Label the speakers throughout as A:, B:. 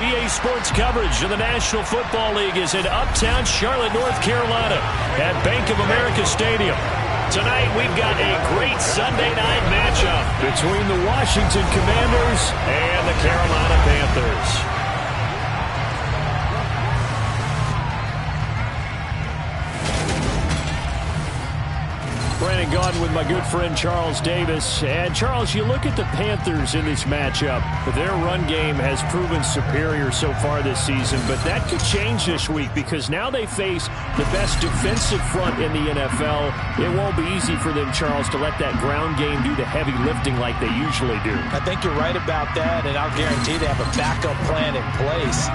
A: EA Sports coverage of the National Football League is in uptown Charlotte, North Carolina at Bank of America Stadium. Tonight, we've got a great Sunday night matchup between the Washington Commanders and the Carolina Panthers. Brandon Gaudin with my good friend Charles Davis. And Charles, you look at the Panthers in this matchup. Their run game has proven superior so far this season, but that could change this week because now they face the best defensive front in the NFL. It won't be easy for them, Charles, to let that ground game do the heavy lifting like they usually do.
B: I think you're right about that, and I'll guarantee they have a backup plan in place.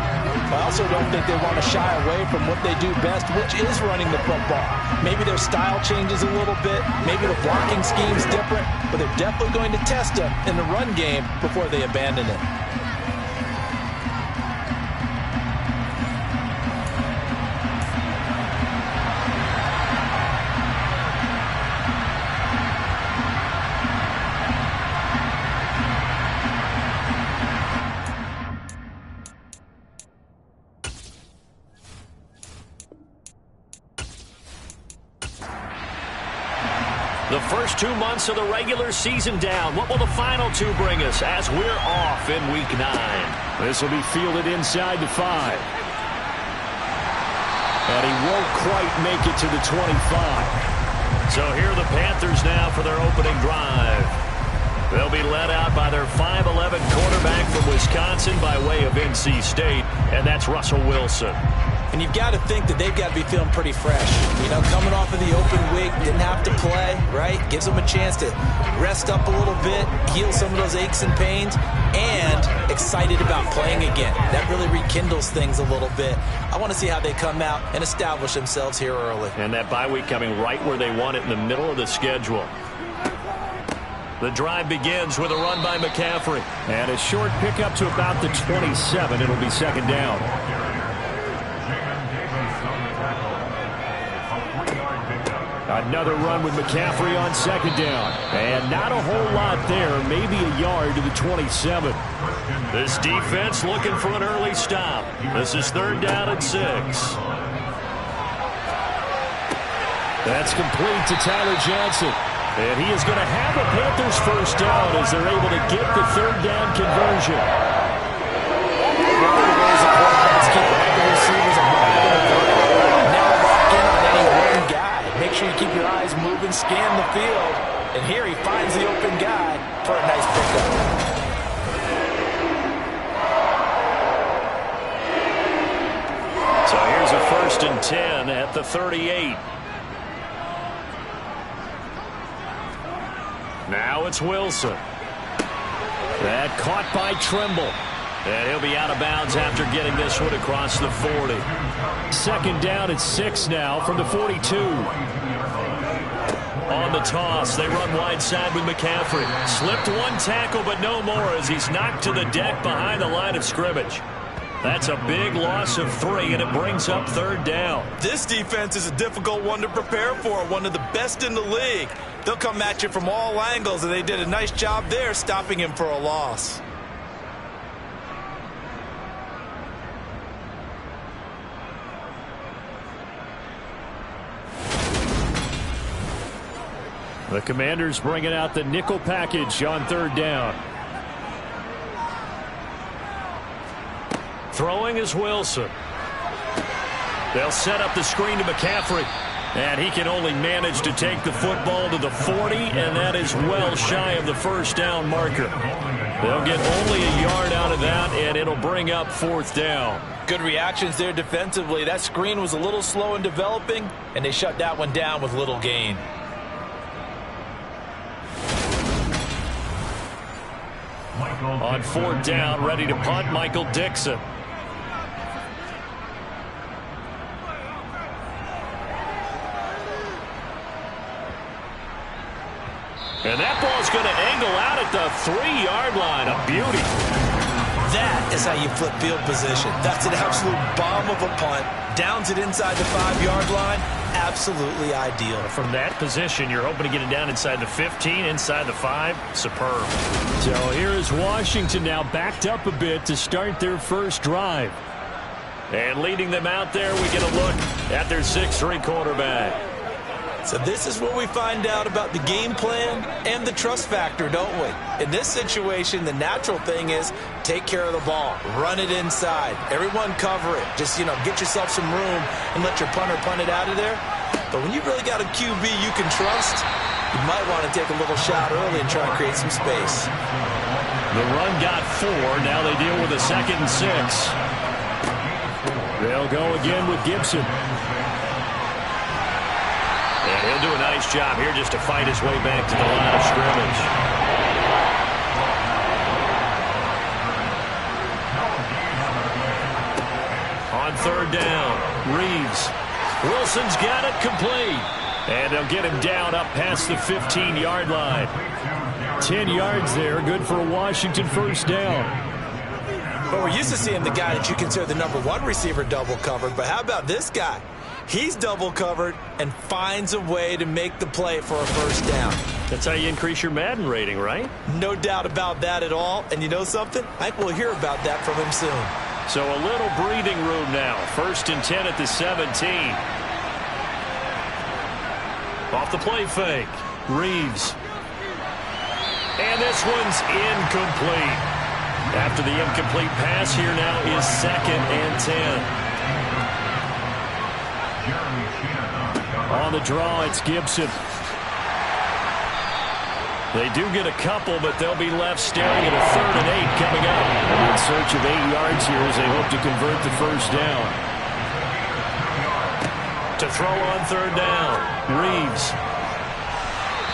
B: I also don't think they want to shy away from what they do best, which is running the football. Maybe their style changes a little bit. Maybe the blocking scheme's different, but they're definitely going to test them in the run game before they abandon it.
A: The first 2 months of the regular season down. What will the final two bring us as we're off in Week 9? This will be fielded inside the 5. And he won't quite make it to the 25. So here are the Panthers now for their opening drive. They'll be led out by their 5'11" quarterback from Wisconsin by way of NC State, and that's Russell Wilson.
B: And you've got to think that they've got to be feeling pretty fresh. You know, coming off of the open week, didn't have to play, right? Gives them a chance to rest up a little bit, heal some of those aches and pains, and excited about playing again. That really rekindles things a little bit. I want to see how they come out and establish themselves here early.
A: And that bye week coming right where they want it in the middle of the schedule. The drive begins with a run by McCaffrey. And a short pickup to about the 27. It'll be second down. Another run with McCaffrey on second down. And not a whole lot there. Maybe a yard to the 27. This defense looking for an early stop. This is third down and 6. That's complete to Tyler Johnson. And he is going to have the Panthers first down as they're able to get the third down conversion.
B: Make sure you keep your eyes moving, scan the field, and here he finds the open guy for a nice pickup.
A: So here's a 1st and 10 at the 38. Now it's Wilson. That caught by Trimble. And he'll be out of bounds after getting this one across the 40. Second down at 6 now from the 42. On the toss, they run wide side with McCaffrey. Slipped one tackle, but no more as he's knocked to the deck behind the line of scrimmage. That's a big loss of 3, and it brings up third down.
C: This defense is a difficult one to prepare for, one of the best in the league. They'll come at you from all angles, and they did a nice job there stopping him for a loss.
A: The Commanders bringing out the nickel package on third down. Throwing is Wilson. They'll set up the screen to McCaffrey. And he can only manage to take the football to the 40, and that is well shy of the first down marker. They'll get only a yard out of that, and it'll bring up fourth down.
B: Good reactions there defensively. That screen was a little slow in developing, and they shut that one down with little gain.
A: On fourth down, ready to punt, Michael Dixon. And that ball's going to angle out at the 3-yard line. A beauty.
B: That is how you flip field position. That's an absolute bomb of a punt. Downs it inside the 5-yard line. absolutely ideal.
A: From that position, you're hoping to get it down inside the 15, inside the 5. Superb. So here is Washington now backed up a bit to start their first drive. And leading them out there, we get a look at their 6'3" quarterback.
B: So this is where we find out about the game plan and the trust factor, don't we? In this situation, the natural thing is take care of the ball. Run it inside. Everyone cover it. Just, get yourself some room and let your punter punt it out of there. But when you've really got a QB you can trust, you might want to take a little shot early and try and create some space.
A: The run got 4. Now they deal with a 2nd and 6. They'll go again with Gibson. And he'll do a nice job here just to fight his way back to the line of scrimmage. On 3rd down, Reeves. Wilson's got it complete. And they'll get him down up past the 15-yard line. 10 yards there, good for a Washington 1st down.
B: But we're used to seeing the guy that you consider the #1 receiver double covered. But how about this guy? He's double covered and finds a way to make the play for a 1st down.
A: That's how you increase your Madden rating, right?
B: No doubt about that at all. And you know something? I think we'll hear about that from him soon.
A: So a little breathing room now. 1st and 10 at the 17. Off the play fake. Reeves. And this one's incomplete. After the incomplete pass, here now is 2nd and 10. On the draw, it's Gibson. They do get a couple, but they'll be left staring at a 3rd and 8 coming up. In search of 8 yards here as they hope to convert the 1st down. To throw on 3rd down, Reeves.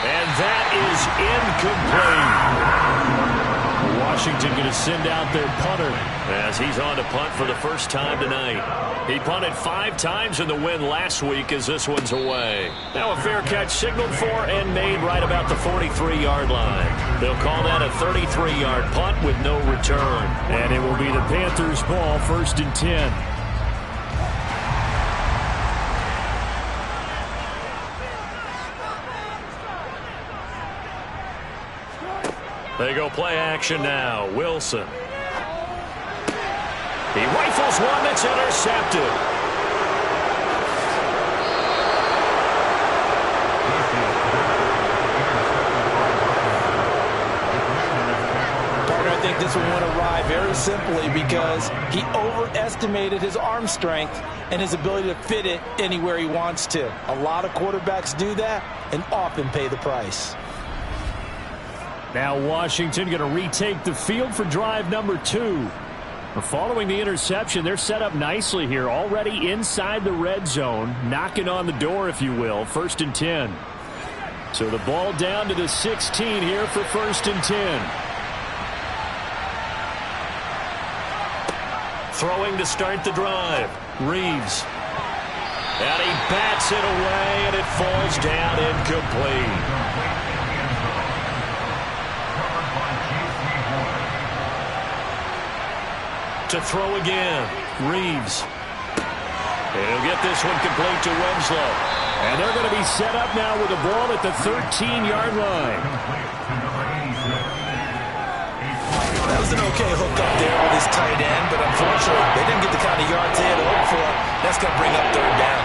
A: And that is incomplete. Washington going to send out their punter as he's on to punt for the first time tonight. He punted 5 times in the win last week as this one's away. Now a fair catch signaled for and made right about the 43-yard line. They'll call that a 33-yard punt with no return. And it will be the Panthers' ball, 1st and 10. They go play action now. Wilson. He rifles one that's intercepted.
B: Partner, I think this one went awry very simply because he overestimated his arm strength and his ability to fit it anywhere he wants to. A lot of quarterbacks do that and often pay the price.
A: Now Washington going to retake the field for drive number 2. Following the interception, they're set up nicely here, already inside the red zone, knocking on the door, if you will, 1st and 10. So the ball down to the 16 here for 1st and 10. Throwing to start the drive, Reeves. And he bats it away, and it falls down incomplete. To throw again, Reeves. And he'll get this one complete to Winslow. And they're going to be set up now with the ball at the 13-yard line.
B: That was an okay hook up there with his tight end, but unfortunately, they didn't get the kind of yards they had hoped for. That's going to bring up 3rd down.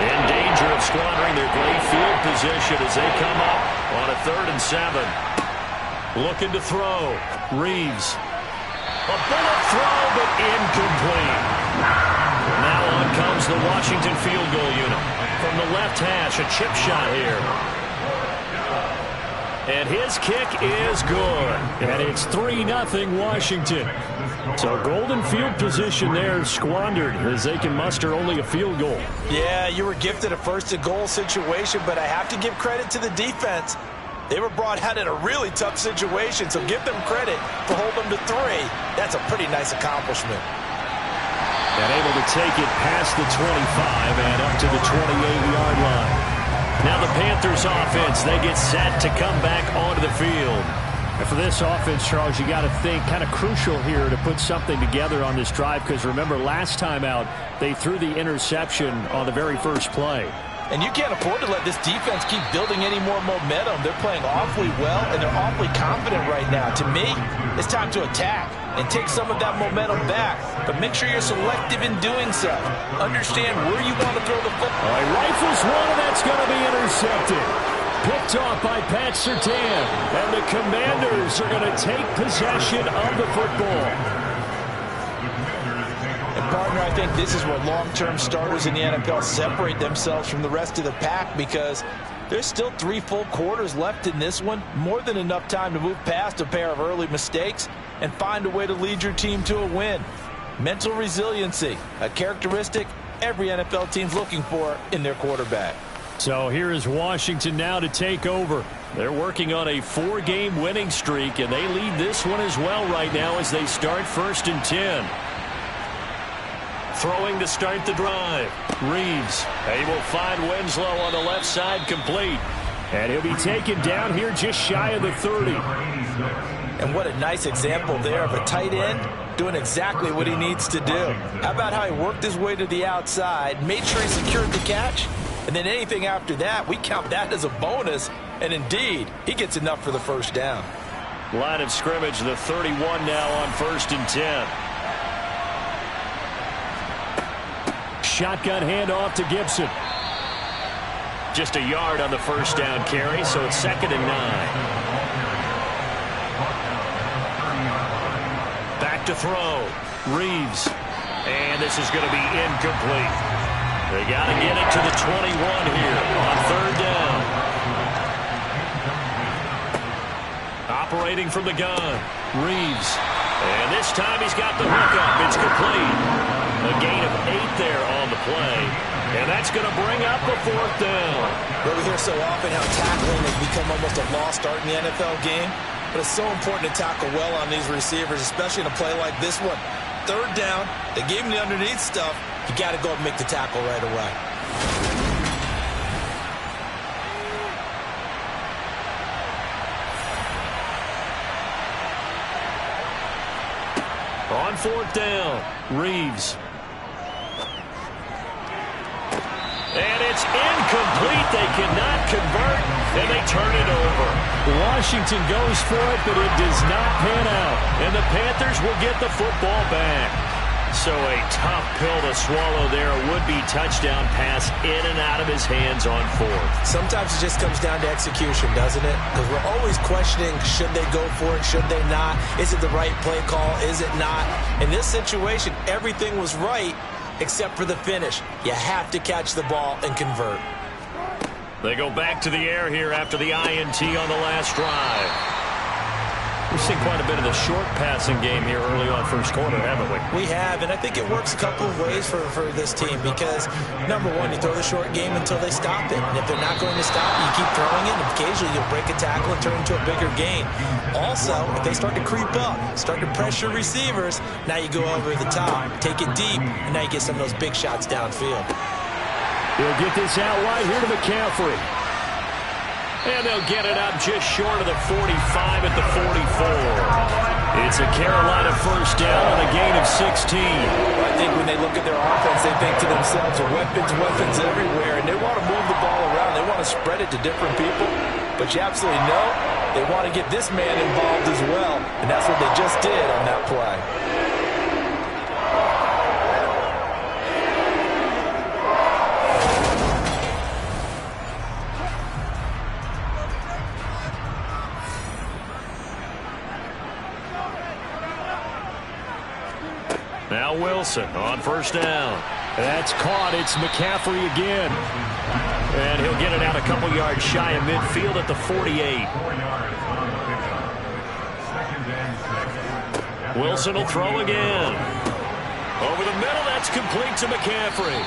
A: In danger of squandering their great field position as they come up on a 3rd and 7. Looking to throw. Reeves. A bullet throw, but incomplete. Now on comes the Washington field goal unit. From the left hash, a chip shot here. And his kick is good. And it's 3-0 Washington. So golden field position there squandered as they can muster only a field goal.
B: Yeah, you were gifted a 1st and goal situation, but I have to give credit to the defense. They were brought out in a really tough situation, so give them credit for holding them to 3. That's a pretty nice accomplishment.
A: And able to take it past the 25 and up to the 28-yard line. Now the Panthers offense, they get set to come back onto the field. And for this offense, Charles, you got to think kind of crucial here to put something together on this drive, because remember last time out they threw the interception on the very first play.
B: And you can't afford to let this defense keep building any more momentum. They're playing awfully well, and they're awfully confident right now. To me, it's time to attack and take some of that momentum back. But make sure you're selective in doing so. Understand where you want to throw the football.
A: All right, rifles one, and that's going to be intercepted. Picked off by Pat Surtain. And the Commanders are going to take possession of the football.
B: And partner, I think this is where long-term starters in the NFL separate themselves from the rest of the pack, because there's still 3 full quarters left in this one. More than enough time to move past a pair of early mistakes and find a way to lead your team to a win. Mental resiliency, a characteristic every NFL team's looking for in their quarterback.
A: So here is Washington now to take over. They're working on a 4-game winning streak, and they lead this one as well right now as they start 1st and 10. Throwing to start the drive. Reeves able to find Winslow on the left side, complete. And he'll be taken down here just shy of the 30.
B: And what a nice example there of a tight end doing exactly what he needs to do. How about how he worked his way to the outside, made sure he secured the catch, and then anything after that, we count that as a bonus. And indeed, he gets enough for the first down.
A: Line of scrimmage, the 31 now on 1st and 10. Shotgun handoff to Gibson. Just a yard on the first down carry, so it's 2nd and 9. Back to throw. Reeves. And this is going to be incomplete. They got to get it to the 21 here on 3rd down. Operating from the gun. Reeves. And this time he's got the hookup. It's complete. A gain of 8 there on the play. And that's going to bring up the 4th down.
B: Well, we hear so often how tackling has become almost a lost art in the NFL game. But it's so important to tackle well on these receivers, especially in a play like this one. 3rd down, they gave him the underneath stuff. You got to go and make the tackle right away.
A: On 4th down, Reeves. And it's incomplete. They cannot convert, and they turn it over. Washington goes for it, but it does not pan out. And the Panthers will get the football back. So a tough pill to swallow there. A would-be touchdown pass in and out of his hands on 4th.
B: Sometimes it just comes down to execution, doesn't it? Because we're always questioning, should they go for it, should they not? Is it the right play call, is it not? In this situation, everything was right except for the finish. You have to catch the ball and convert.
A: They go back to the air here after the INT on the last drive. We've seen quite a bit of the short passing game here early on first quarter, haven't we?
B: We have, and I think it works a couple of ways for this team because, number one, you throw the short game until they stop it. And if they're not going to stop it, you keep throwing it, and occasionally you'll break a tackle and turn into a bigger gain. Also, if they start to creep up, start to pressure receivers, now you go over the top, take it deep, and now you get some of those big shots downfield.
A: He'll get this out wide here to McCaffrey. And they'll get it up just short of the 45 at the 44. It's a Carolina first down on a gain of 16.
B: I think when they look at their offense, they think to themselves, weapons everywhere, and they want to move the ball around. They want to spread it to different people. But you absolutely know they want to get this man involved as well, and that's what they just did on that play.
A: Now Wilson on first down. That's caught. It's McCaffrey again. And he'll get it out a couple yards shy of midfield at the 48. Wilson will throw again. Over the middle, that's complete to McCaffrey.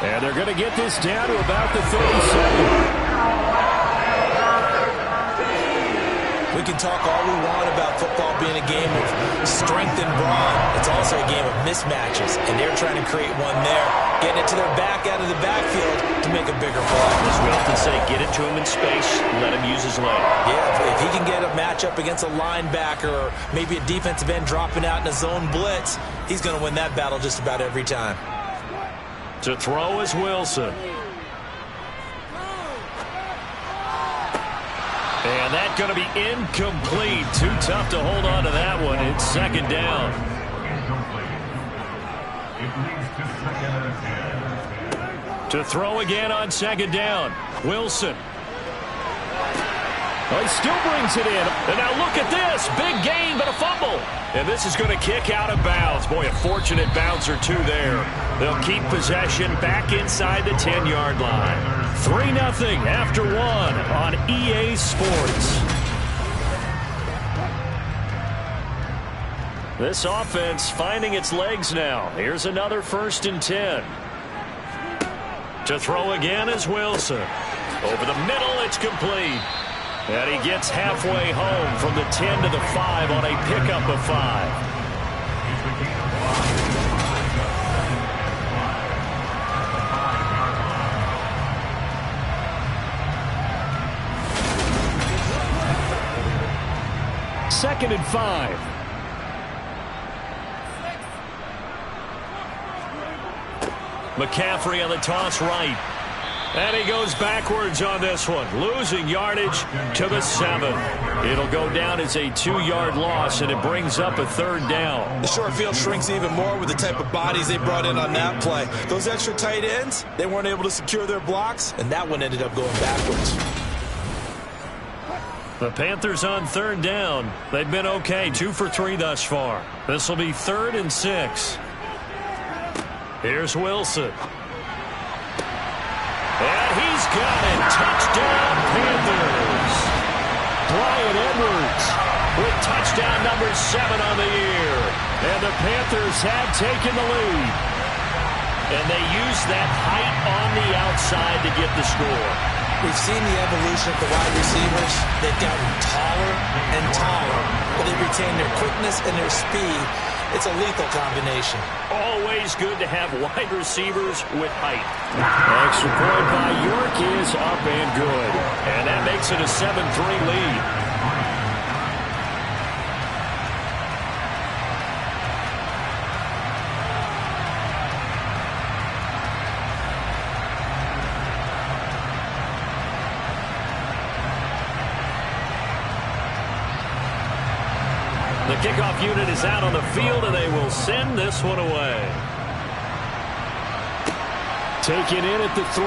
A: And they're going to get this down to about the 37.
B: We We can talk all we want about football being a game of strength and brawn. It's also a game of mismatches, and they're trying to create one there, getting it to their back out of the backfield to make a bigger play.
A: As we often say, get it to him in space, let him use his leg.
B: Yeah, if he can get a matchup against a linebacker or maybe a defensive end dropping out in a zone blitz, he's going to win that battle just about every time.
A: To throw is Wilson. And that's going to be incomplete. Too tough to hold on to that one. It's second down. To throw again on second down. Wilson. Well, he still brings it in. And now look at this. Big gain, but a fumble. And this is going to kick out of bounds. Boy, a fortunate bounce or two there. They'll keep possession back inside the 10-yard line. 3-0 after one on EA Sports. This offense finding its legs now. Here's another 1st and 10. To throw again is Wilson. Over the middle, it's complete. And he gets halfway home from the 10 to the 5 on a pickup of 5. Second and 5. McCaffrey on the toss right. And he goes backwards on this one, losing yardage to the 7. It'll go down as a 2-yard loss, and it brings up a 3rd down.
B: The short field shrinks even more with the type of bodies they brought in on that play. Those extra tight ends, they weren't able to secure their blocks, and that one ended up going backwards.
A: The Panthers on 3rd down. They've been okay, 2 for 3 thus far. This will be 3rd and 6. Here's Wilson. And he's got it. Touchdown, Panthers. Bryan Edwards with touchdown number 7 on the year. And the Panthers have taken the lead. And they use that height on the outside to get the score.
B: We've seen the evolution of the wide receivers. They've gotten taller and taller, but they retain their quickness and their speed. It's a lethal combination.
A: Always good to have wide receivers with height. Extra point by York is up and good. And that makes it a 7-3 lead. The kickoff unit is out on the field, and they will send this one away. Taken in at the 3.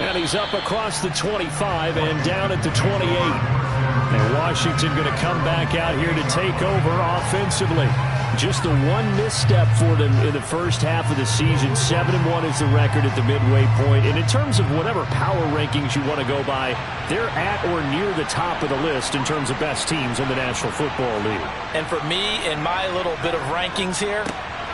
A: And he's up across the 25 and down at the 28. And Washington going to come back out here to take over offensively. Just the one misstep for them in the first half of the season. 7-1 is the record at the midway point. And in terms of whatever power rankings you want to go by, they're at or near the top of the list in terms of best teams in the National Football League.
B: And for me, in my little bit of rankings here,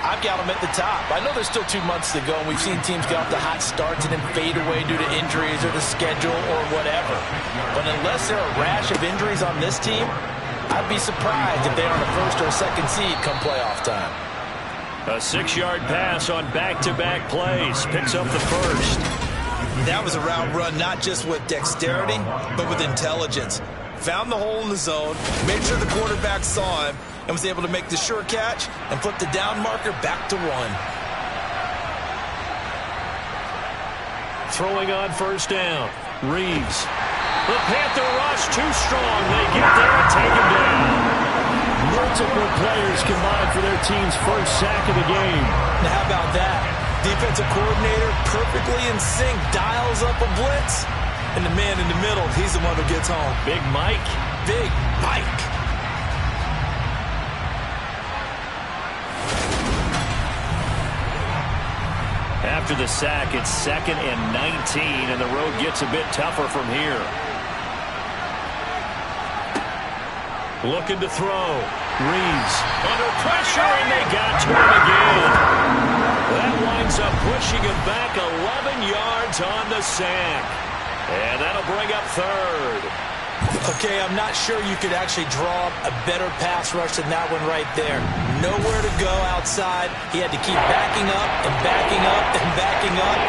B: I've got them at the top. I know there's still 2 months to go, and we've seen teams get off to hot starts and then fade away due to injuries or the schedule or whatever. But unless there are a rash of injuries on this team, I'd be surprised if they're on the 1st or 2nd seed come playoff time.
A: A 6-yard pass on back-to-back plays. Picks up the 1st.
B: That was a route run not just with dexterity, but with intelligence. Found the hole in the zone, made sure the quarterback saw him, and was able to make the sure catch and flip the down marker back to 1.
A: Throwing on 1st down. Reeves. The Panther rush too strong. They get there and take him down. Multiple players combined for their team's 1st sack of the game.
B: Now how about that? Defensive coordinator perfectly in sync, dials up a blitz. And the man in the middle, he's the one who gets home.
A: Big Mike.
B: Big Mike.
A: After the sack, it's 2nd and 19, and the road gets a bit tougher from here. Looking to throw. Reeves under pressure, and they got to him again. That winds up pushing him back 11 yards on the sack. And that'll bring up third.
B: Okay, I'm not sure you could actually draw up a better pass rush than that one right there. Nowhere to go outside. He had to keep backing up and backing up and backing up.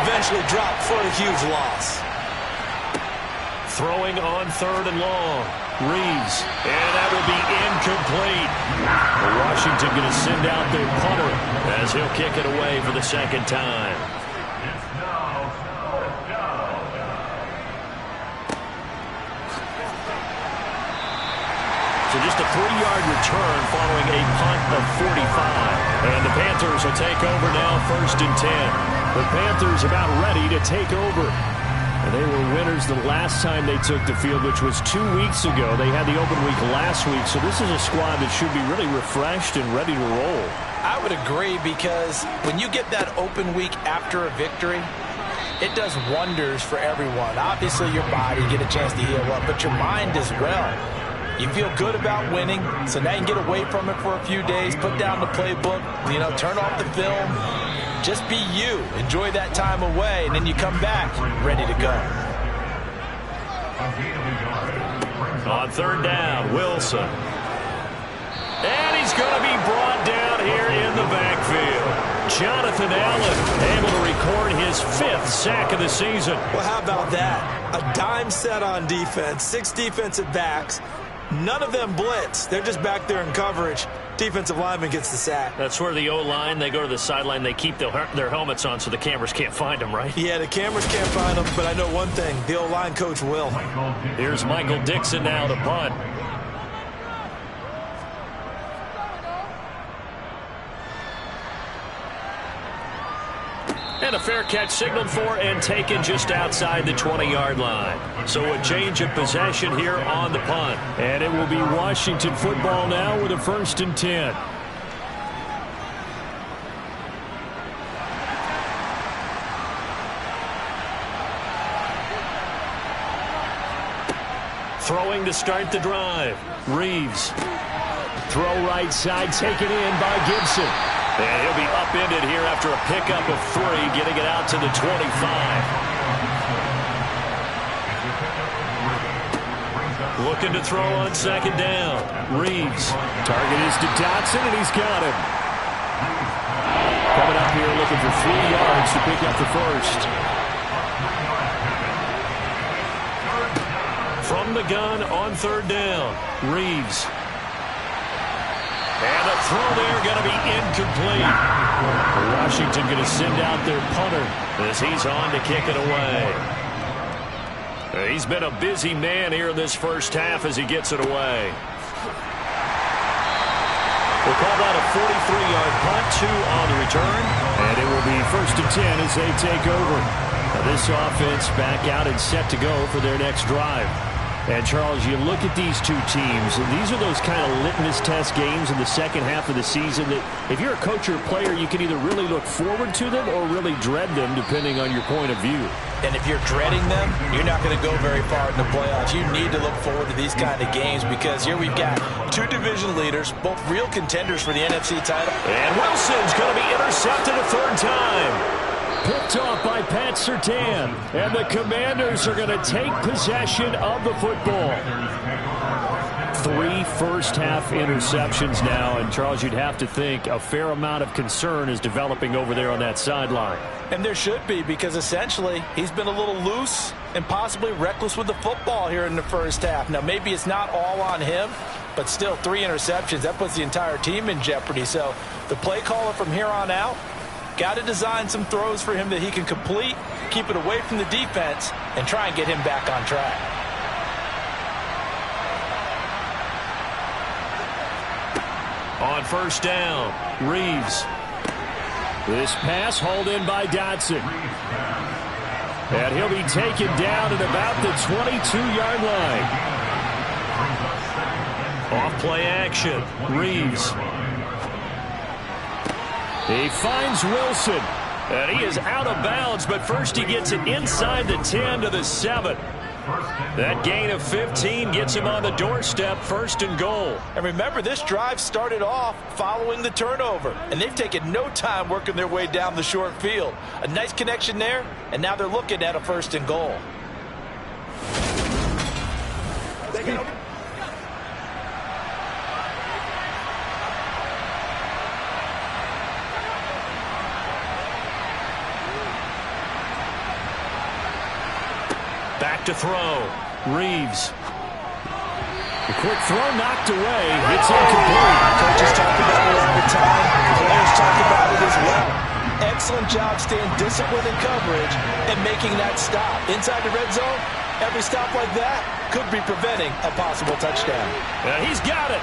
B: Eventually dropped for a huge loss.
A: Throwing on third and long. Reeves. And that will be incomplete. Washington going to send out their punter as he'll kick it away for the second time. So just a 3-yard return following a punt of 45. And the Panthers will take over now, 1st and 10. The Panthers about ready to take over. And they were winners the last time they took the field, which was 2 weeks ago. They had the open week last week, so this is a squad that should be really refreshed and ready to roll.
B: I would agree, because when you get that open week after a victory, it does wonders for everyone. Obviously, your body, get a chance to heal up, but your mind as well. You feel good about winning, so now you can get away from it for a few days, put down the playbook, turn off the film. Just be you. Enjoy that time away, and then you come back ready to go.
A: On third down, Wilson. And he's going to be brought down here in the backfield. Jonathan Allen able to record his 5th sack of the season.
B: Well, how about that? A dime set on defense, 6 defensive backs. None of them blitz. They're just back there in coverage. Defensive lineman gets the sack.
A: That's where the O-line, they go to the sideline, they keep their helmets on so the cameras can't find them, right?
B: Yeah, the cameras can't find them, but I know one thing. The O-line coach will.
A: Here's Michael Dixon now to punt. And a fair catch signaled for and taken just outside the 20-yard line. So a change of possession here on the punt. And it will be Washington football now with a 1st and 10. Throwing to start the drive. Reeves. Throw right side, taken in by Gibson. And he'll be upended here after a pickup of 3, getting it out to the 25. Looking to throw on 2nd down. Reeves. Target is to Dotson, and he's got him. Coming up here looking for 3 yards to pick up the 1st. From the gun on 3rd down. Reeves. And the throw there going to be incomplete. Washington going to send out their punter as he's on to kick it away. He's been a busy man here in this first half as he gets it away. We'll call that a 43-yard punt, 2 on the return. And it will be 1st and 10 as they take over. Now this offense back out and set to go for their next drive. And, Charles, you look at these two teams, and these are those kind of litmus test games in the second half of the season that if you're a coach or a player, you can either really look forward to them or really dread them, depending on your point of view.
B: And if you're dreading them, you're not going to go very far in the playoffs. You need to look forward to these kind of games because here we've got 2 division leaders, both real contenders for the NFC title.
A: And Wilson's going to be intercepted a 3rd time. Picked off by Pat Surtain. And the Commanders are going to take possession of the football. 3 first-half interceptions now. And, Charles, you'd have to think a fair amount of concern is developing over there on that sideline.
B: And there should be, because essentially he's been a little loose and possibly reckless with the football here in the first half. Now, maybe it's not all on him, but still 3 interceptions. That puts the entire team in jeopardy. So the play caller from here on out, got to design some throws for him that he can complete, keep it away from the defense, and try and get him back on track.
A: On 1st down, Reeves. This pass hauled in by Dotson. And he'll be taken down at about the 22-yard line. Off play action, Reeves. He finds Wilson, and he is out of bounds, but first he gets it inside the 10 to the 7. That gain of 15 gets him on the doorstep, 1st and goal.
B: And remember, this drive started off following the turnover, and they've taken no time working their way down the short field. A nice connection there, and now they're looking at a 1st and goal.
A: Back to throw. Reeves. The quick throw knocked away. It's incomplete.
B: Coaches talk about it all the time. Players talk about it as well. Excellent job staying disciplined in coverage and making that stop. Inside the red zone, every stop like that could be preventing a possible touchdown.
A: And he's got it.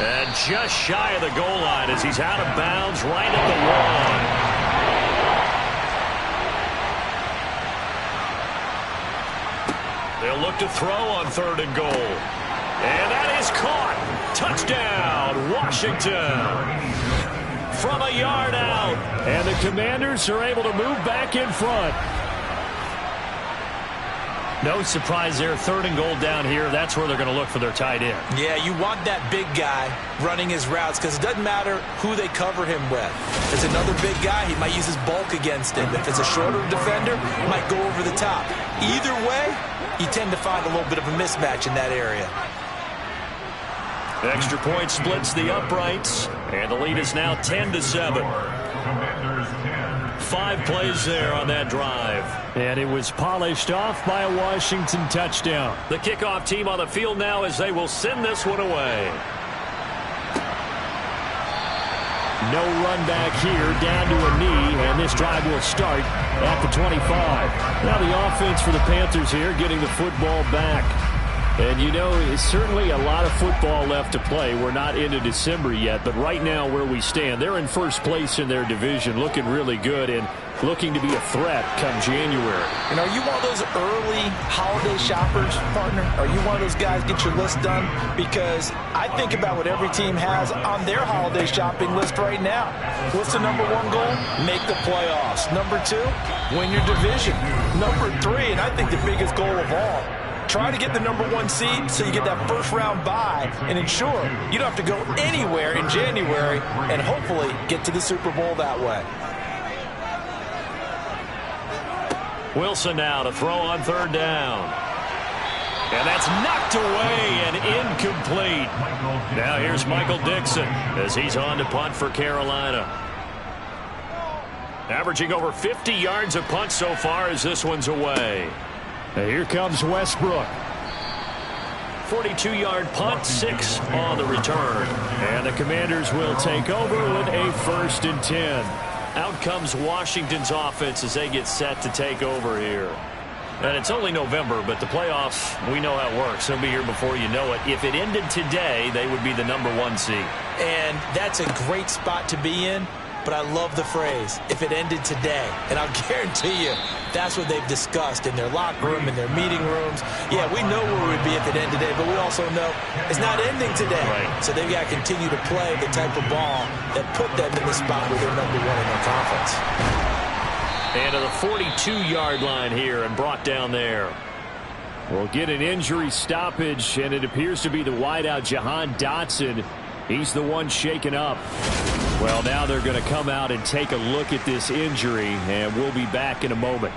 A: And just shy of the goal line as he's out of bounds right at the one. They'll look to throw on 3rd and goal. And that is caught. Touchdown, Washington. From a yard out. And the Commanders are able to move back in front. No surprise there. 3rd and goal down here. That's where they're going to look for their tight end.
B: Yeah, you want that big guy running his routes because it doesn't matter who they cover him with. If it's another big guy, he might use his bulk against him. If it's a shorter defender, he might go over the top. Either way, you tend to find a little bit of a mismatch in that area.
A: The extra point splits the uprights, and the lead is now 10-7. 5 plays there on that drive. And it was polished off by a Washington touchdown. The kickoff team on the field now as they will send this one away. No run back here, down to a knee, and this drive will start at the 25. Now the offense for the Panthers here getting the football back. And, you know, it's certainly a lot of football left to play. We're not into December yet, but right now where we stand, they're in first place in their division, looking really good and looking to be a threat come January.
B: And are you one of those early holiday shoppers, partner? Are you one of those guys get your list done? Because I think about what every team has on their holiday shopping list right now. What's the number 1 goal? Make the playoffs. Number 2, win your division. Number 3, and I think the biggest goal of all, try to get the number 1 seed so you get that first round bye and ensure you don't have to go anywhere in January and hopefully get to the Super Bowl that way.
A: Wilson now to throw on 3rd down. And that's knocked away and incomplete. Now here's Michael Dixon as he's on to punt for Carolina. Averaging over 50 yards a punt so far as this one's away. And here comes Westbrook. 42-yard punt, 6 on the return. And the Commanders will take over with a 1st and 10. Out comes Washington's offense as they get set to take over here. And it's only November, but the playoffs, we know how it works. They'll be here before you know it. If it ended today, they would be the number 1 seed.
B: And that's a great spot to be in. But I love the phrase, if it ended today. And I'll guarantee you, that's what they've discussed in their locker room, in their meeting rooms. Yeah, we know where we'd be if it ended today, but we also know it's not ending today.
A: Right.
B: So they've got to continue to play the type of ball that put them in the spot where they're number 1 in their conference.
A: And to the 42-yard line here and brought down there. We'll get an injury stoppage, and it appears to be the wideout, Jahan Dotson. He's the one shaken up. Well, now they're going to come out and take a look at this injury, and we'll be back in a moment.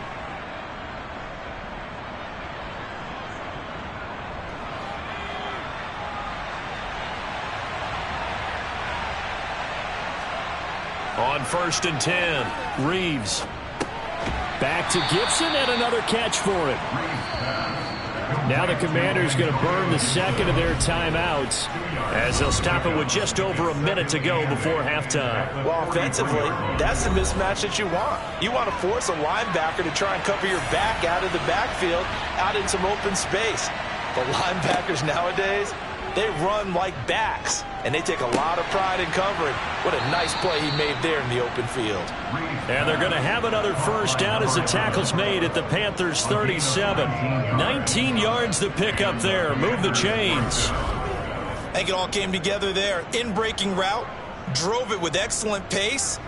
A: On 1st and 10, Reeves. Back to Gibson, and another catch for him. Now the Commanders going to burn the second of their timeouts as they'll stop it with just over a minute to go before halftime.
B: Well, offensively, that's the mismatch that you want. You want to force a linebacker to try and cover your back out of the backfield, out in some open space. The linebackers nowadays, they run like backs, and they take a lot of pride in covering. What a nice play he made there in the open field.
A: And they're going to have another first down as the tackle's made at the Panthers' 37. 19 yards to pick up there. Move the chains.
B: I think it all came together there. In-breaking route, drove it with excellent pace.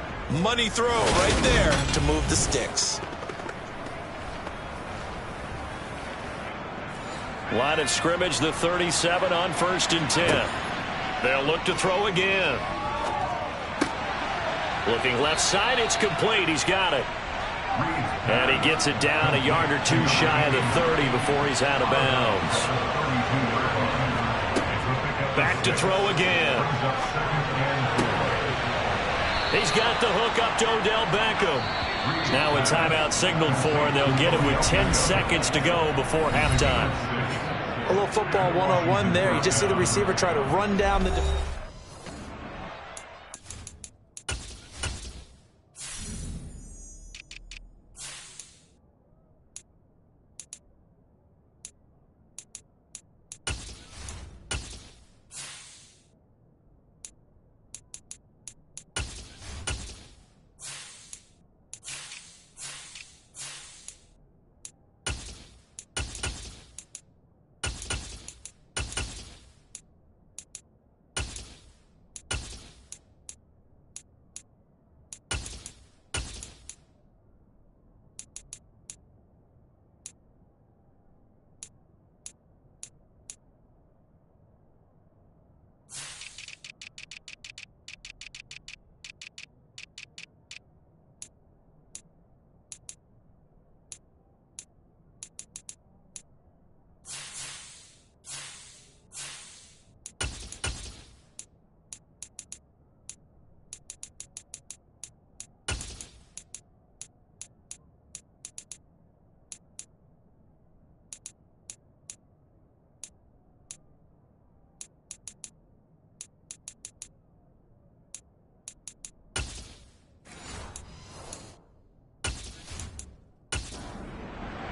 B: Money throw right there to move the sticks.
A: Line of scrimmage, the 37 on 1st and 10. They'll look to throw again. Looking left side, it's complete. He's got it. And he gets it down a yard or 2 shy of the 30 before he's out of bounds. to throw again. He's got the hook up to Odell Beckham. Now a timeout signaled for, and they'll get it with 10 seconds to go before halftime.
B: A little football 101 there. You just see the receiver try to run down the...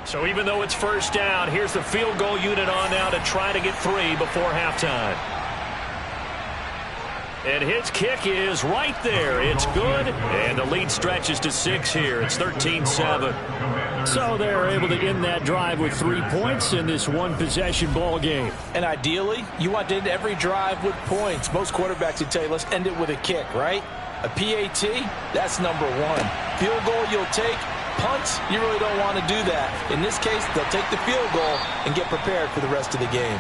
A: So even though it's first down, here's the field goal unit on now to try to get 3 before halftime. And his kick is right there. It's good, and the lead stretches to 6 here. It's 13-7. So they're able to end that drive with 3 points in this one-possession ball game.
B: And ideally, you want to end every drive with points. Most quarterbacks would tell you, let's end it with a kick, right? A PAT, that's number 1. Field goal you'll take. Punts, you really don't want to do that. In this case, they'll take the field goal and get prepared for the rest of the game.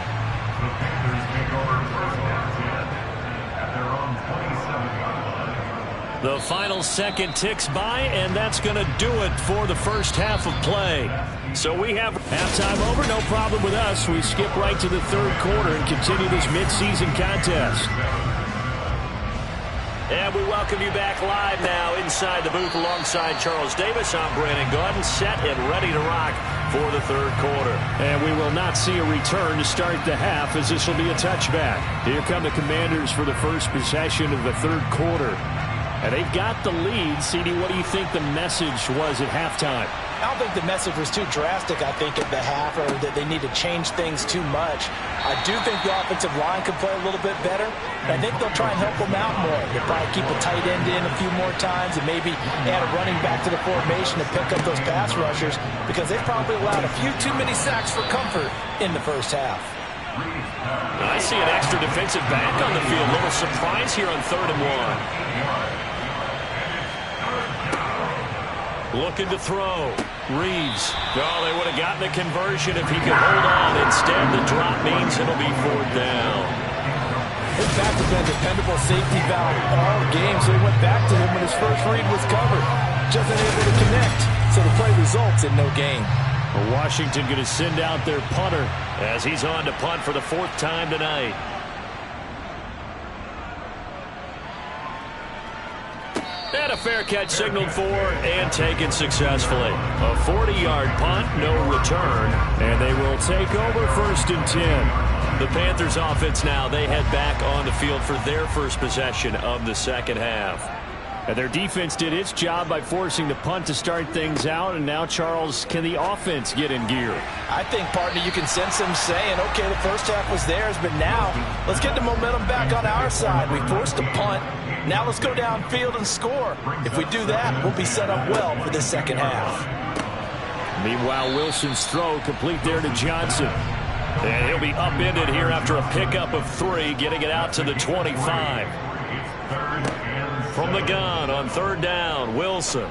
A: The final second ticks by, and that's going to do it for the first half of play. So we have halftime over, no problem with us. We skip right to the third quarter and continue this midseason contest. And we welcome you back live now inside the booth alongside Charles Davis. I'm Brandon Gaudin, set and ready to rock for the third quarter. And we will not see a return to start the half, as this will be a touchback. Here come the Commanders for the first possession of the third quarter. And they've got the lead. CD, what do you think the message was at halftime?
B: I don't think the message was too drastic, I think, at the half, or that they need to change things too much. I do think the offensive line could play a little bit better. I think they'll try and help them out more. They'll probably keep a tight end in a few more times and maybe add a running back to the formation to pick up those pass rushers, because they've probably allowed a few too many sacks for comfort in the first half.
A: I see an extra defensive back on the field. A little surprise here on 3rd and 1. Looking to throw. Reeves. Oh, they would have gotten the conversion if he could hold on. Instead, the drop means it'll be 4th down.
B: His back has been a dependable safety valve all game, so he went back to him when his first read was covered. Just unable to connect, so the play results in no gain.
A: Well, Washington going to send out their punter as he's on to punt for the 4th time tonight. And a fair catch signaled for and taken successfully. A 40-yard punt, no return, and they will take over 1st and 10. The Panthers offense now, they head back on the field for their first possession of the second half. And their defense did its job by forcing the punt to start things out, and now, Charles, can the offense get in gear?
B: I think, partner, you can sense them saying, okay, the first half was theirs, but now let's get the momentum back on our side. We forced a punt. Now let's go downfield and score. If we do that, we'll be set up well for the second half.
A: Meanwhile, Wilson's throw complete there to Johnson. And he'll be upended here after a pickup of 3, getting it out to the 25. From the gun on 3rd down, Wilson.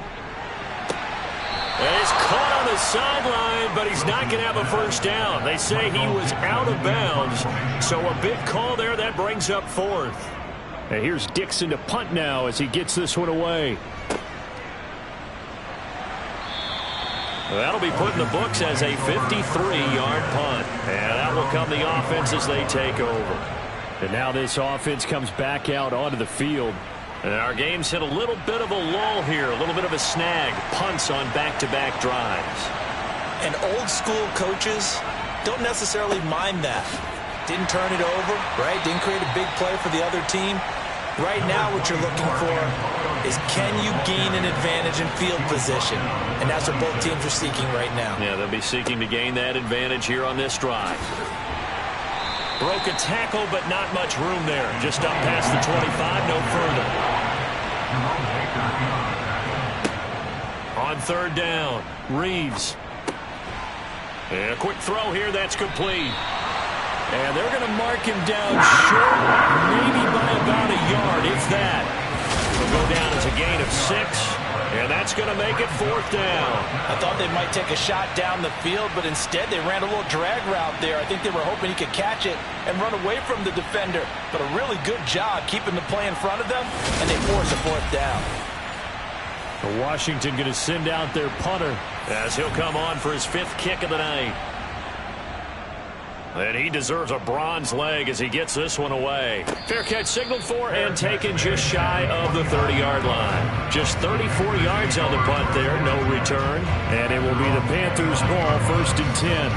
A: And he's caught on the sideline, but he's not going to have a first down. They say he was out of bounds, so a big call there. That brings up 4th. And here's Dixon to punt now as he gets this one away. That'll be put in the books as a 53-yard punt. And that will come the offense as they take over. And now this offense comes back out onto the field. And our game's hit a little bit of a lull here, a little bit of a snag. Punts on back-to-back drives.
B: And old school coaches don't necessarily mind that. Didn't turn it over, right? Didn't create a big play for the other team. Right now what you're looking for is, can you gain an advantage in field position? And that's what both teams are seeking right now.
A: Yeah, they'll be seeking to gain that advantage here on this drive. Broke a tackle, but not much room there. Just up past the 25, no further. On third down, Reeves. And a quick throw here, that's complete. And they're going to mark him down short, maybe by about a yard, if that. He'll go down as a gain of 6, and that's going to make it fourth down.
B: I thought they might take a shot down the field, but instead they ran a little drag route there. I think they were hoping he could catch it and run away from the defender. But a really good job keeping the play in front of them, and they force a fourth down.
A: Washington going to send out their punter as he'll come on for his 5th kick of the night. And he deserves a bronze leg as he gets this one away. Fair catch signaled for and taken just shy of the 30-yard line. Just 34 yards on the punt there, no return. And it will be the Panthers' ball, 1st and 10.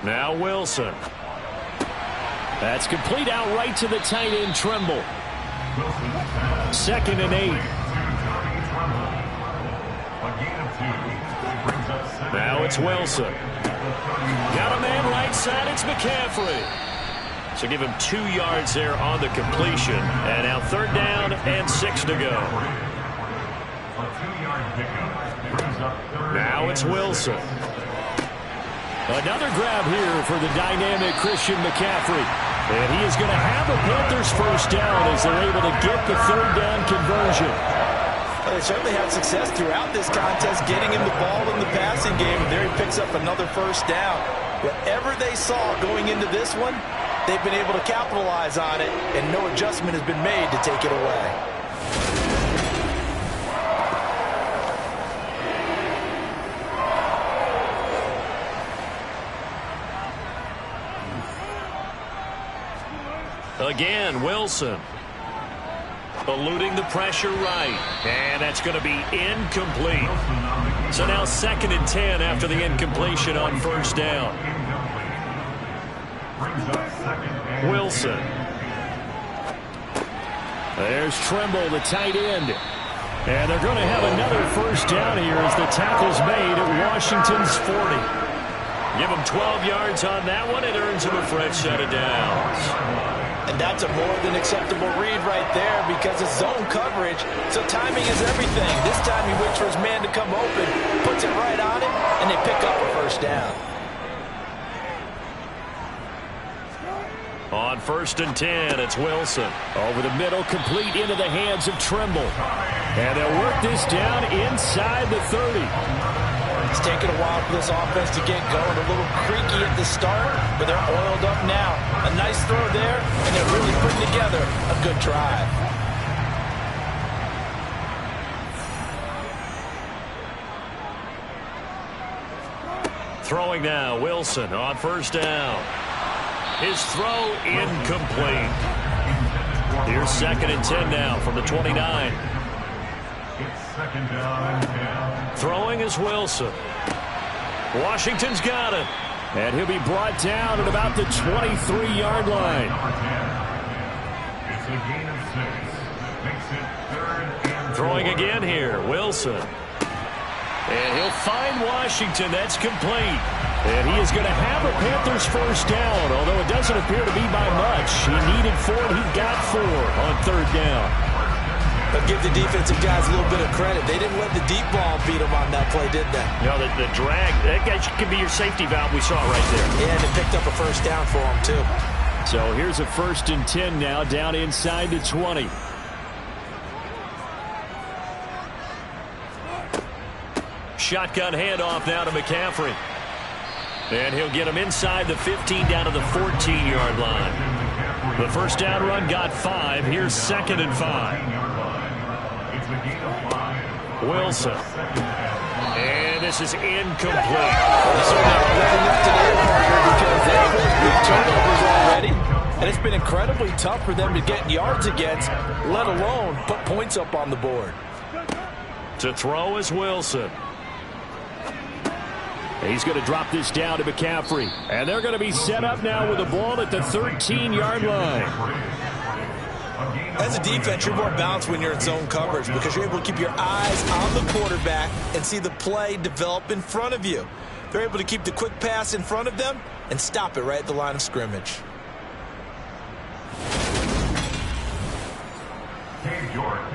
A: Now Wilson. That's complete out right to the tight end, Trimble. 2nd and 8. Now it's Wilson. Got a man right side, it's McCaffrey. So give him 2 yards there on the completion. And now 3rd down and 6 to go. Now it's Wilson. Another grab here for the dynamic Christian McCaffrey. And he is going to have the Panthers' first down as they're able to get the 3rd down conversion.
B: Well, they certainly had success throughout this contest getting him the ball in the passing game. And there he picks up another first down. Whatever they saw going into this one, they've been able to capitalize on it, and no adjustment has been made to take it away.
A: Again, Wilson. Eluding the pressure right. And that's going to be incomplete. So now 2nd and 10 after the incompletion on 1st down. Wilson. There's Trimble, the tight end. And they're going to have another first down here as the tackle's made at Washington's 40. Give him 12 yards on that one. It earns him a fresh set of downs.
B: And that's a more than acceptable read right there because it's zone coverage, so timing is everything. This time he waits for his man to come open, puts it right on it, and they pick up a first down.
A: On 1st and 10, it's Wilson. Over the middle, complete into the hands of Trimble. And they'll work this down inside the 30.
B: It's taken a while for this offense to get going. A little creaky at the start, but they're oiled up now. A nice throw there, and they're really putting together a good drive.
A: Throwing now, Wilson on 1st down. His throw incomplete. Here's 2nd and 10 now from the 29. Throwing is Wilson. Washington's got it. And he'll be brought down at about the 23-yard line. Throwing again here, Wilson. And he'll find Washington. That's complete. And he is going to have a Panthers first down, although it doesn't appear to be by much. He needed 4, and he got 4 on 3rd down.
B: But give the defensive guys a little bit of credit. They didn't let the deep ball beat them on that play, did they?
A: No, the drag, that guy could be your safety valve. We saw it right there.
B: Yeah, and they picked up a first down for him, too.
A: So here's a 1st and 10 now, down inside the 20. Shotgun handoff now to McCaffrey. And he'll get him inside the 15 down to the 14-yard line. The first down run got 5. Here's 2nd and 5. Wilson. And this is incomplete.
B: So now living up to their partner because they've caused big turnovers already. And it's been incredibly tough for them to get yards against, let alone put points up on the board.
A: To throw is Wilson. He's going to drop this down to McCaffrey. And they're going to be set up now with the ball at the 13-yard line.
B: As a defense, you're more balanced when you're in zone coverage because you're able to keep your eyes on the quarterback and see the play develop in front of you. They're able to keep the quick pass in front of them and stop it right at the line of scrimmage.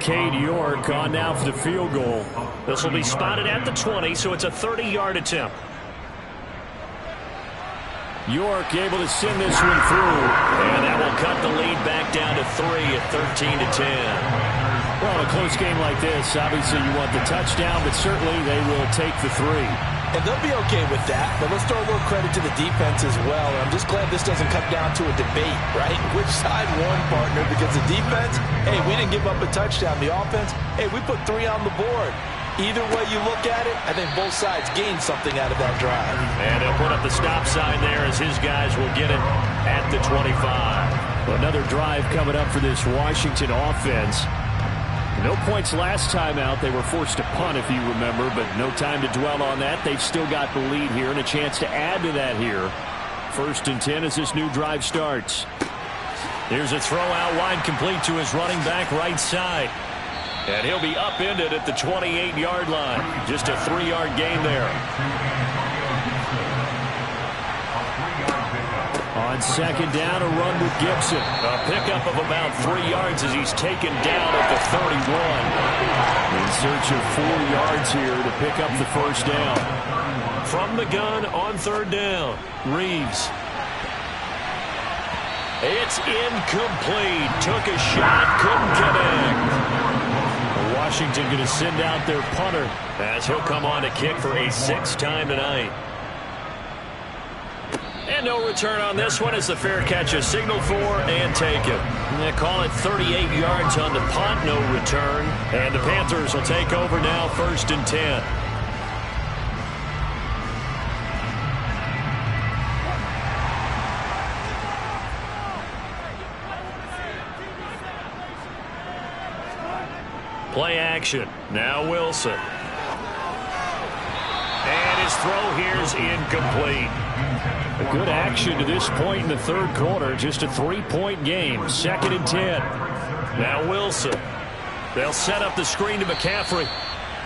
A: Cade York on now for the field goal. This will be spotted at the 20, so it's a 30-yard attempt. York able to send this one through, and that will cut the lead back down to 3 at 13-10. Well, in a close game like this, obviously you want the touchdown, but certainly they will take the 3.
B: And they'll be okay with that, but let's throw a little credit to the defense as well. And I'm just glad this doesn't come down to a debate, right? Which side won, partner? Because the defense, hey, we didn't give up a touchdown. The offense, hey, we put 3 on the board. Either way you look at it, I think both sides gained something out of that drive.
A: And he'll put up the stop sign there as his guys will get it at the 25. Well, another drive coming up for this Washington offense. No points last time out. They were forced to punt, if you remember, but no time to dwell on that. They've still got the lead here and a chance to add to that here. 1st and 10 as this new drive starts. Here's a throw out wide, complete to his running back right side. And he'll be upended at the 28-yard line. Just a 3-yard gain there. On 2nd down, a run with Gibson. A pickup of about 3 yards as he's taken down at the 31. In search of 4 yards here to pick up the 1st down. From the gun on 3rd down, Reeves. It's incomplete. Took a shot, couldn't connect. Washington going to send out their punter as he'll come on to kick for a 6th time tonight. And no return on this one as the fair catch is signaled for and taken. They call it 38 yards on the punt, no return. And the Panthers will take over now, 1st and 10. Play action. Now Wilson. And his throw here is incomplete. A good action to this point in the 3rd quarter. Just a 3-point game. 2nd and 10. Now Wilson. They'll set up the screen to McCaffrey.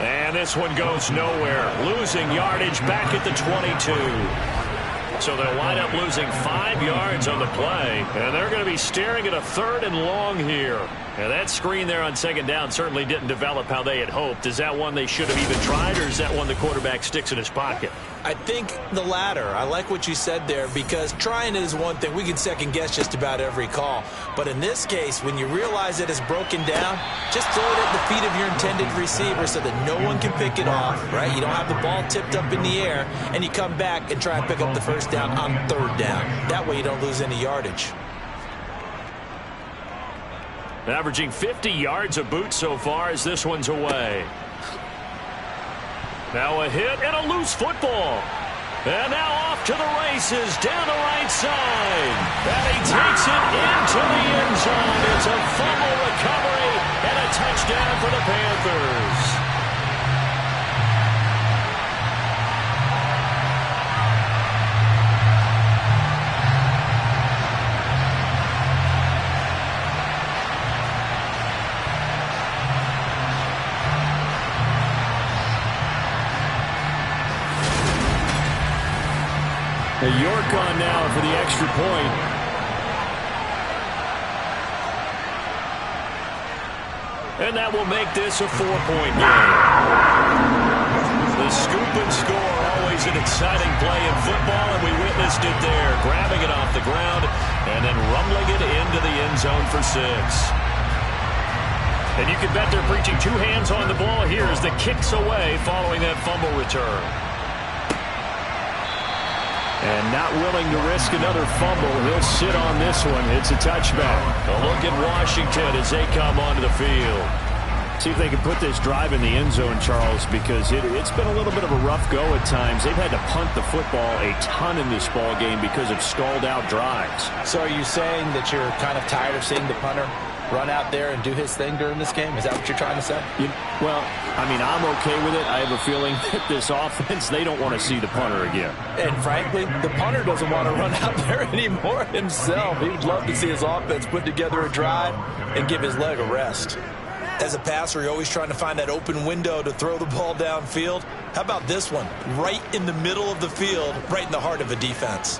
A: And this one goes nowhere. Losing yardage back at the 22. So they'll wind up losing 5 yards on the play. And they're going to be staring at a 3rd and long here. And that screen there on 2nd down certainly didn't develop how they had hoped. Is that one they should have even tried, or is that one the quarterback sticks in his pocket?
B: I think the latter. I like what you said there because trying it is one thing. We can second guess just about every call. But in this case, when you realize that it's broken down, just throw it at the feet of your intended receiver so that no one can pick it off, right? You don't have the ball tipped up in the air, and you come back and try and pick up the 1st down on 3rd down. That way you don't lose any yardage.
A: Averaging 50 yards a boot so far as this one's away. Now a hit and a loose football. And now off to the races down the right side. And he takes it into the end zone. It's a fumble recovery and a touchdown for the Panthers. York on now for the extra point. And that will make this a 4-point game. The scoop and score, always an exciting play in football, and we witnessed it there. Grabbing it off the ground and then rumbling it into the end zone for 6. And you can bet they're preaching 2 hands on the ball here as the kicks away following that fumble return. And not willing to risk another fumble. He'll sit on this one. It's a touchback. A look at Washington as they come onto the field. See if they can put this drive in the end zone, Charles, because it's been a little bit of a rough go at times. They've had to punt the football a ton in this ball game because of stalled out drives.
B: So are you saying that you're kind of tired of seeing the punter run out there and do his thing during this game? Is that what you're trying to say?
A: Well, I mean, I'm okay with it. I have a feeling that this offense, they don't want to see the punter again.
B: And frankly, the punter doesn't want to run out there anymore himself. He would love to see his offense put together a drive and give his leg a rest. As a passer, you're always trying to find that open window to throw the ball downfield. How about this one? Right in the middle of the field, right in the heart of a defense.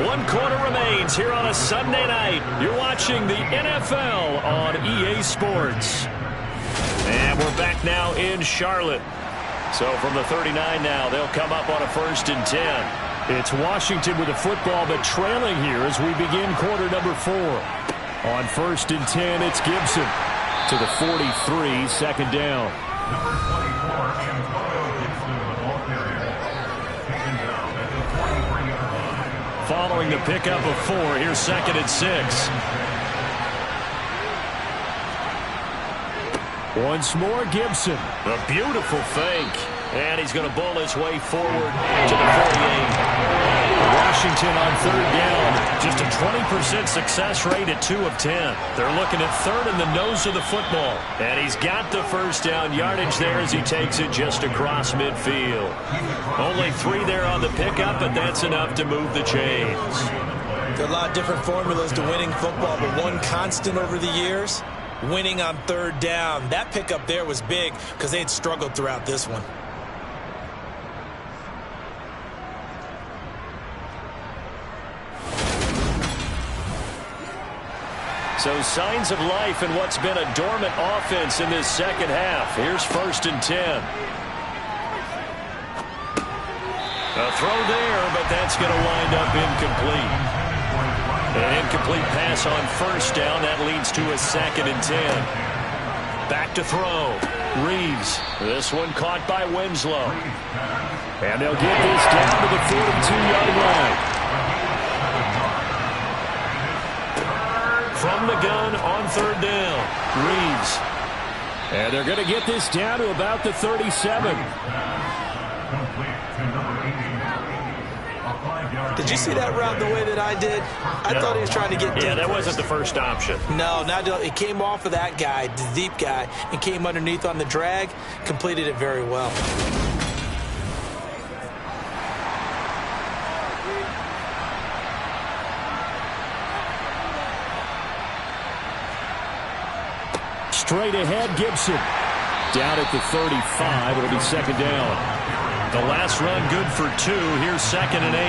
A: One quarter remains here on a Sunday night. You're watching the NFL on EA Sports. And we're back now in Charlotte. So from the 39 now, they'll come up on a 1st and 10. It's Washington with the football, but trailing here as we begin quarter number 4. On 1st and 10, it's Gibson to the 43, second down. Following the pickup of 4, here's 2nd and 6. Once more, Gibson. A beautiful fake. And he's going to bowl his way forward to the 48. Washington on 3rd down. Just a 20% success rate at 2 of 10. They're looking at 3rd in the nose of the football. And he's got the 1st down yardage there as he takes it just across midfield. Only 3 there on the pickup, but that's enough to move the chains.
B: There are a lot of different formulas to winning football, but one constant over the years, winning on 3rd down. That pickup there was big because they had struggled throughout this one.
A: So signs of life in what's been a dormant offense in this second half. Here's 1st and 10. A throw there, but that's going to wind up incomplete. An incomplete pass on 1st down. That leads to a 2nd and 10. Back to throw. Reeves. This one caught by Winslow. And they'll get this down to the 42-yard line. From the gun on 3rd down. Reeves. And they're going to get this down to about the 37.
B: Did you see that route the way that I did? I thought he was trying to get deep.
A: Yeah, that wasn't the first option.
B: No, it came off of that guy, the deep guy, and came underneath on the drag. Completed it very well.
A: Straight ahead, Gibson. Down at the 35. It'll be 2nd down. The last run good for 2. Here's 2nd and 8.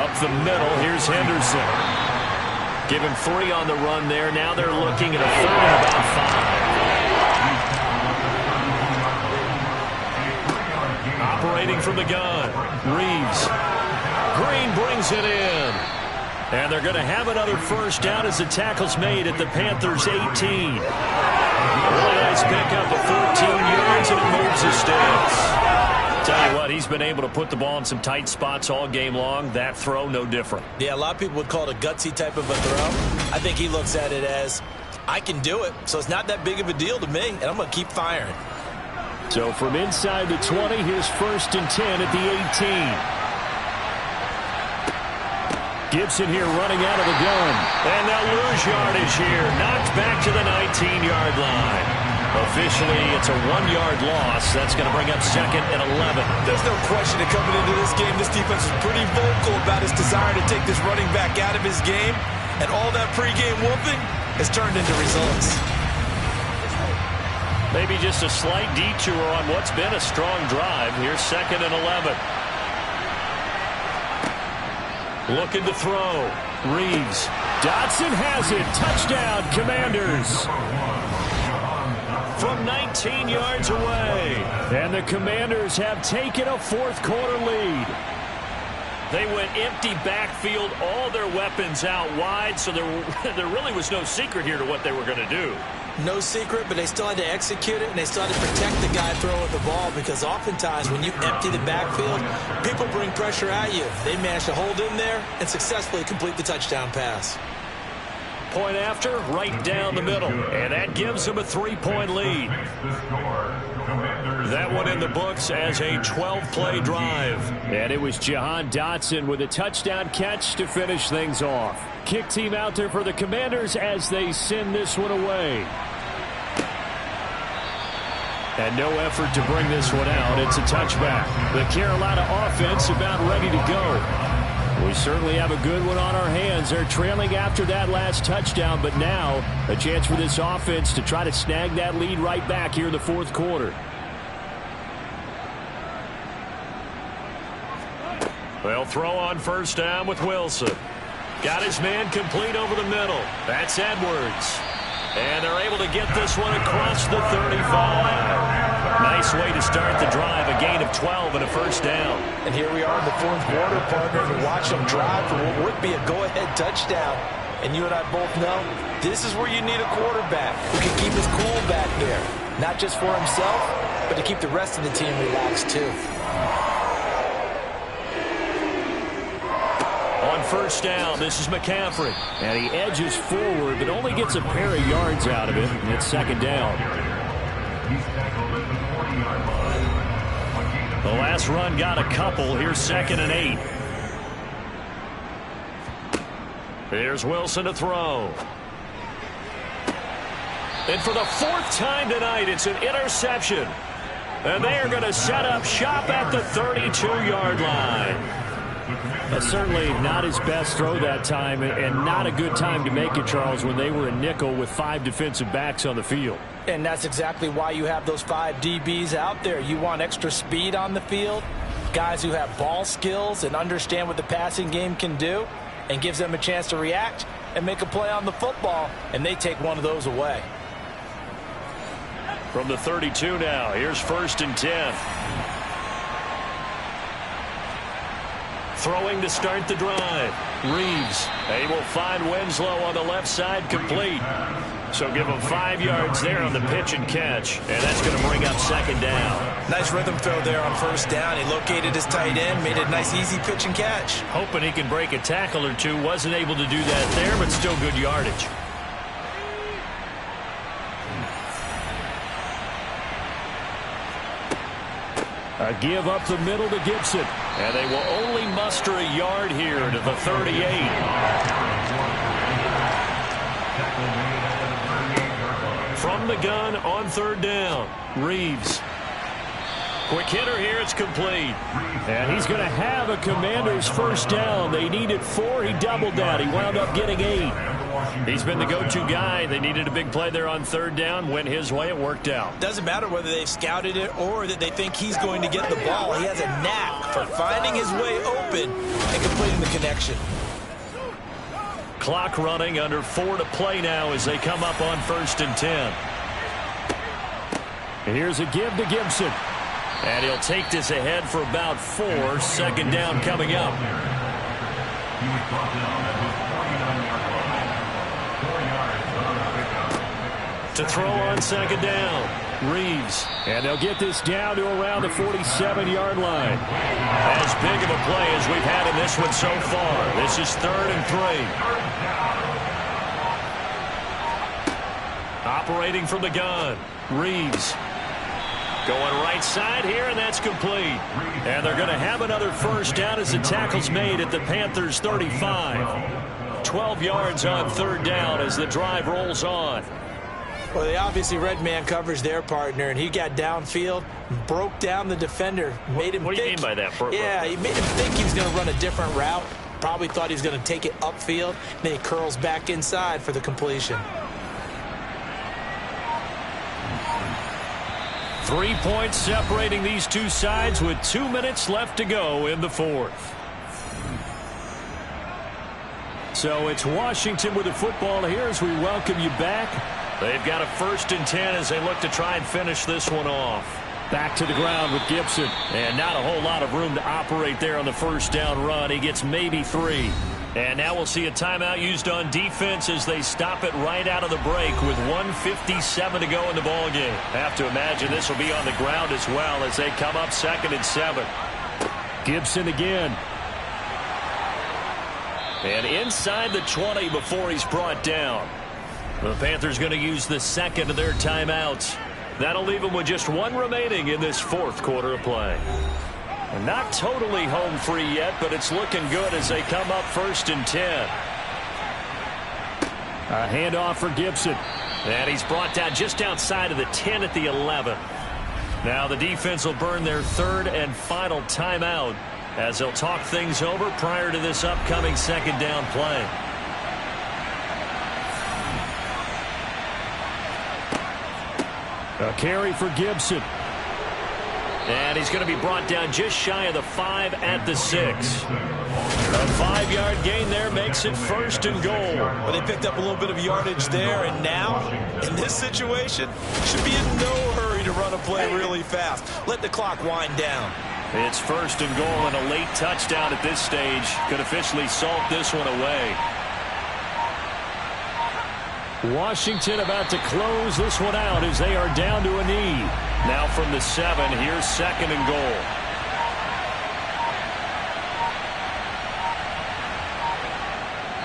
A: Up the middle. Here's Henderson. Give him 3 on the run there. Now they're looking at a 3rd and about 5. Operating from the gun. Reeves. Green brings it in. And they're going to have another 1st down as the tackle's made at the Panthers' 18. Really nice pickup of 14 yards, and it moves the sticks. Tell you what, he's been able to put the ball in some tight spots all game long. That throw, no different.
B: Yeah, a lot of people would call it a gutsy type of a throw. I think he looks at it as, I can do it, so it's not that big of a deal to me, and I'm going to keep firing.
A: So from inside the 20, here's 1st and 10 at the 18. Gibson here running out of the gun. And they'll lose yardage here. Knocked back to the 19-yard line. Officially, it's a 1-yard loss. That's going to bring up 2nd and 11.
B: There's no question that coming into this game, this defense is pretty vocal about his desire to take this running back out of his game. And all that pregame whooping has turned into results.
A: Maybe just a slight detour on what's been a strong drive. Here's 2nd and 11. Looking to throw. Reeves. Dotson has it. Touchdown, Commanders. From 19 yards away. And the Commanders have taken a 4th quarter lead. They went empty backfield, all their weapons out wide, so there really was no secret here to what they were going to do.
B: No secret, but they still had to execute it, and they still had to protect the guy throwing the ball, because oftentimes when you empty the backfield, people bring pressure at you. They managed to hold in there and successfully complete the touchdown pass.
A: Point after, right down the middle, and that gives them a 3-point lead. That one in the books as a 12-play drive. And it was Jahan Dotson with a touchdown catch to finish things off. Kick team out there for the Commanders as they send this one away. And no effort to bring this one out. It's a touchback. The Carolina offense about ready to go. We certainly have a good one on our hands. They're trailing after that last touchdown, but now a chance for this offense to try to snag that lead right back here in the fourth quarter. They'll throw on first down with Wilson. Got his man complete over the middle. That's Edwards. And they're able to get this one across the 35. Nice way to start the drive. A gain of 12 and a first down.
B: And here we are in the fourth quarter, partner, and watch them drive for what would be a go-ahead touchdown. And you and I both know this is where you need a quarterback who can keep his cool back there. Not just for himself, but to keep the rest of the team relaxed too.
A: On first down, this is McCaffrey. And he edges forward, but only gets a pair of yards out of it. And it's second down. The last run got a couple. Here's 2nd and 8. Here's Wilson to throw. And for the 4th time tonight, it's an interception. And they are going to set up shop at the 32-yard line. Certainly not his best throw that time, and not a good time to make it, Charles, when they were a nickel with 5 defensive backs on the field.
B: And that's exactly why you have those 5 DBs out there. You want extra speed on the field, guys who have ball skills and understand what the passing game can do, and gives them a chance to react and make a play on the football, and they take one of those away.
A: From the 32 now, here's 1st and 10. Throwing to start the drive. Reeves. They will find Winslow on the left side, complete. So give him 5 yards there on the pitch and catch. And that's going to bring up 2nd down.
B: Nice rhythm throw there on first down. He located his tight end, made a nice easy pitch and catch.
A: Hoping he can break a tackle or two. Wasn't able to do that there, but still good yardage. A give up the middle to Gibson. And they will only muster a yard here to the 38. From the gun on 3rd down. Reeves. Quick hitter here. It's complete. And he's going to have a Commander's first down. They needed 4. He doubled that. He wound up getting 8. He's been the go-to guy. They needed a big play there on 3rd down. Went his way. It worked out.
B: Doesn't matter whether they've scouted it or that they think he's going to get the ball. He has a knack for finding his way open and completing the connection.
A: Clock running, under 4 to play now as they come up on 1st and 10. And here's a give to Gibson. And he'll take this ahead for about 4. 2nd down coming up. To throw on 2nd down. Reeves. And they'll get this down to around the 47-yard line. As big of a play as we've had in this one so far. This is 3rd and 3. Operating from the gun. Reeves. Going right side here, and that's complete. And they're going to have another first down as the tackle's made at the Panthers' 35. 12 yards on 3rd down as the drive rolls on.
B: Well, they obviously read man coverage their partner, and he got downfield, broke down the defender, made him think.
A: What do you mean by that?
B: Yeah, he made him think he was going to run a different route. Probably thought he was going to take it upfield. Then he curls back inside for the completion.
A: 3 points separating these two sides with 2 minutes left to go in the 4th. So it's Washington with the football here as we welcome you back. They've got a 1st and 10 as they look to try and finish this one off. Back to the ground with Gibson. And not a whole lot of room to operate there on the first down run. He gets maybe 3. And now we'll see a timeout used on defense as they stop it right out of the break with 1:57 to go in the ballgame. Have to imagine this will be on the ground as well as they come up 2nd and 7. Gibson again. And inside the 20 before he's brought down. The Panthers going to use the second of their timeouts. That'll leave them with just 1 remaining in this 4th quarter of play. And not totally home free yet, but it's looking good as they come up 1st and 10. A handoff for Gibson. And he's brought down just outside of the 10 at the 11. Now the defense will burn their 3rd and final timeout as they'll talk things over prior to this upcoming 2nd down play. A carry for Gibson. And he's going to be brought down just shy of the 5 at the 6. A 5-yard gain there makes it 1st and goal.
C: Well, they picked up a little bit of yardage there, and now, in this situation, should be in no hurry to run a play really fast. Let the clock wind down.
A: It's 1st and goal, and a late touchdown at this stage could officially salt this one away. Washington about to close this one out as they are down to a knee. Now from the 7, here's 2nd and goal.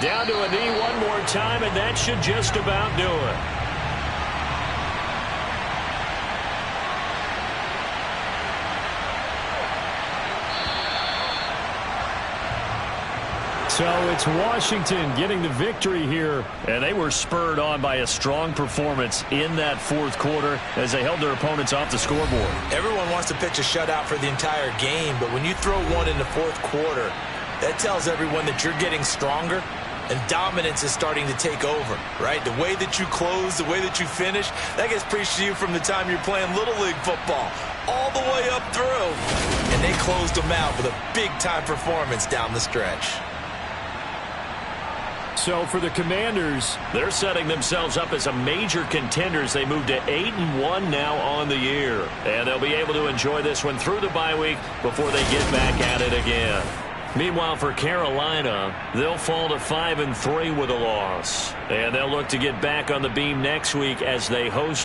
A: Down to a knee one more time, and that should just about do it. So it's Washington getting the victory here, and they were spurred on by a strong performance in that 4th quarter as they held their opponents off the scoreboard.
B: Everyone wants to pitch a shutout for the entire game, but when you throw one in the 4th quarter, that tells everyone that you're getting stronger and dominance is starting to take over, right? The way that you close, the way that you finish, that gets preached to you from the time you're playing Little League football all the way up through. And they closed them out with a big-time performance down the stretch.
A: So for the Commanders, they're setting themselves up as a major contender as they move to 8-1 now on the year. And they'll be able to enjoy this one through the bye week before they get back at it again. Meanwhile, for Carolina, they'll fall to 5-3 with a loss. And they'll look to get back on the beam next week as they host